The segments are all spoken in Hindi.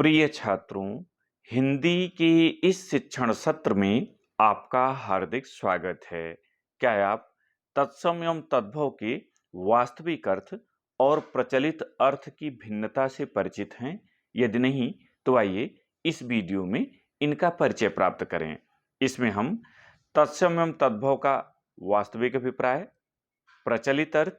प्रिय छात्रों, हिंदी के इस शिक्षण सत्र में आपका हार्दिक स्वागत है। क्या आप तत्सम एवं तद्भव के वास्तविक अर्थ और प्रचलित अर्थ की भिन्नता से परिचित हैं? यदि नहीं, तो आइए इस वीडियो में इनका परिचय प्राप्त करें। इसमें हम तत्सम एवं तद्भव का वास्तविक अभिप्राय, प्रचलित अर्थ,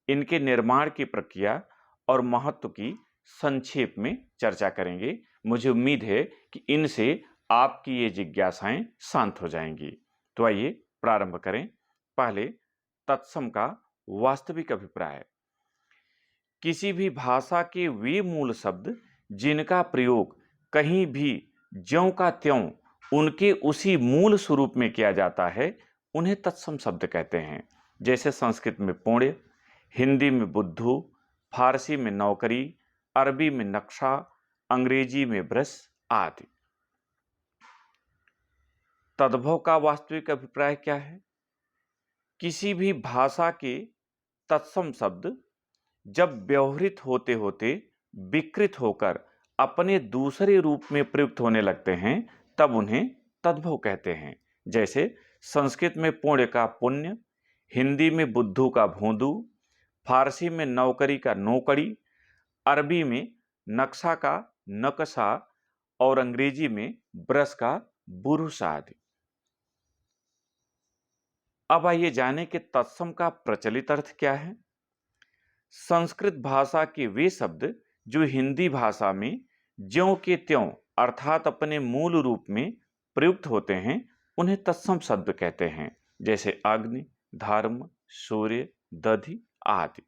इनके निर्माण की प्रक्रिया और महत्व की संक्षेप में चर्चा करेंगे। मुझे उम्मीद है कि इनसे आपकी ये जिज्ञासाएं शांत हो जाएंगी। तो आइए प्रारंभ करें। पहले तत्सम का वास्तविक अभिप्राय। किसी भी भाषा के वे मूल शब्द जिनका प्रयोग कहीं भी ज्यों का त्यों उनके उसी मूल स्वरूप में किया जाता है, उन्हें तत्सम शब्द कहते हैं। जैसे संस्कृत में पुण्य, हिंदी में बुद्धू, फारसी में नौकरी, अरबी में नक्शा, अंग्रेजी में ब्रश आदि। तद्भव का वास्तविक अभिप्राय क्या है? किसी भी भाषा के तत्सम शब्द जब व्यवहृत होते होते विकृत होकर अपने दूसरे रूप में प्रयुक्त होने लगते हैं, तब उन्हें तद्भव कहते हैं। जैसे संस्कृत में पुण्य का पुण्य, हिंदी में बुद्धू का भोंदू, फारसी में नौकरी का नौकड़ी, अरबी में नक्शा का नक्शा और अंग्रेजी में ब्रश का बुरुश आदि। अब आइए जानें कि तत्सम का प्रचलित अर्थ क्या है। संस्कृत भाषा के वे शब्द जो हिंदी भाषा में ज्यों के त्यों अर्थात अपने मूल रूप में प्रयुक्त होते हैं, उन्हें तत्सम शब्द कहते हैं। जैसे अग्नि, धर्म, सूर्य, दधि आदि।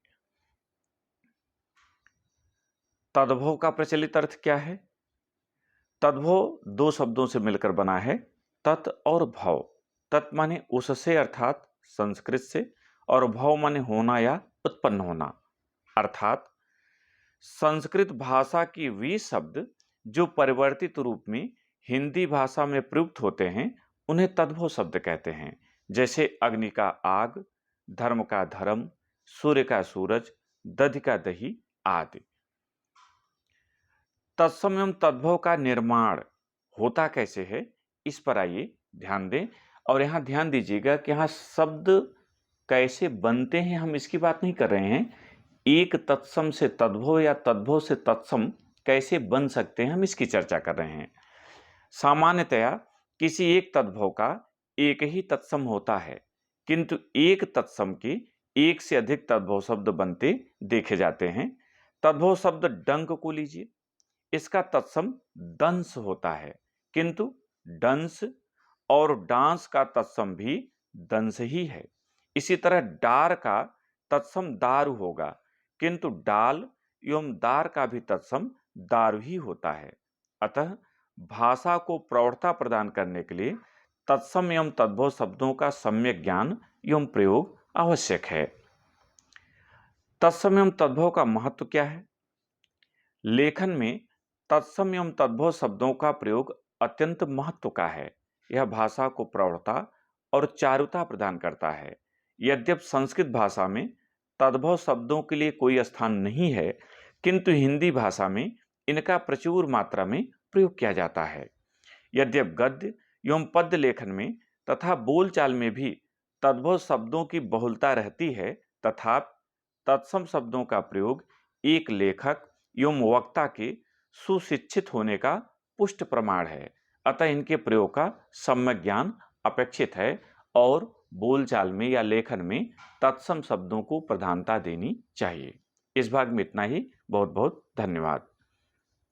तद्भव का प्रचलित अर्थ क्या है? तद्भव दो शब्दों से मिलकर बना है, तत् और भव। तत् माने उससे अर्थात संस्कृत से, और भव माने होना या उत्पन्न होना। अर्थात संस्कृत भाषा के वे शब्द जो परिवर्तित रूप में हिंदी भाषा में प्रयुक्त होते हैं, उन्हें तद्भव शब्द कहते हैं। जैसे अग्नि का आग, धर्म का धर्म, सूर्य का सूरज, दधि का दही आदि। तत्सम एवं तद्भव का निर्माण होता कैसे है, इस पर आइए ध्यान दें। और यहां ध्यान दीजिएगा कि यहां शब्द कैसे बनते हैं, हम इसकी बात नहीं कर रहे हैं। एक तत्सम से तद्भव या तद्भव से तत्सम कैसे बन सकते हैं, हम इसकी चर्चा कर रहे हैं। सामान्यतया किसी एक तद्भव का एक ही तत्सम होता है, किंतु एक तत्सम के एक से अधिक तद्भव शब्द बनते देखे जाते हैं। तद्भव शब्द डंक को लीजिए, इसका तत्सम दंस होता है, किंतु डंस और डांस का तत्सम भी दंस ही है। इसी तरह डार का तत्सम दारू होगा, किंतु डाल एवं दार का भी तत्सम दारू ही होता है। अतः भाषा को प्रौढ़ता प्रदान करने के लिए तत्सम एवं तद्भव शब्दों का सम्यक ज्ञान एवं प्रयोग आवश्यक है। तत्सम एवं तद्भव का महत्व क्या है? लेखन में तत्सम एवं तद्भव शब्दों का प्रयोग अत्यंत महत्व का है। यह भाषा को प्रौढ़ता और चारुता प्रदान करता है। यद्यपि संस्कृत भाषा में तद्भव शब्दों के लिए कोई स्थान नहीं है, किंतु हिंदी भाषा में इनका प्रचुर मात्रा में प्रयोग किया जाता है। यद्यपि गद्य एवं पद्य लेखन में तथा बोलचाल में भी तद्भव शब्दों की बहुलता रहती है, तथापि तत्सम शब्दों का प्रयोग एक लेखक एवं वक्ता के सुशिक्षित होने का पुष्ट प्रमाण है। अतः इनके प्रयोग का सम्यक ज्ञान अपेक्षित है और बोलचाल में या लेखन में तत्सम शब्दों को प्रधानता देनी चाहिए। इस भाग में इतना ही। बहुत बहुत धन्यवाद।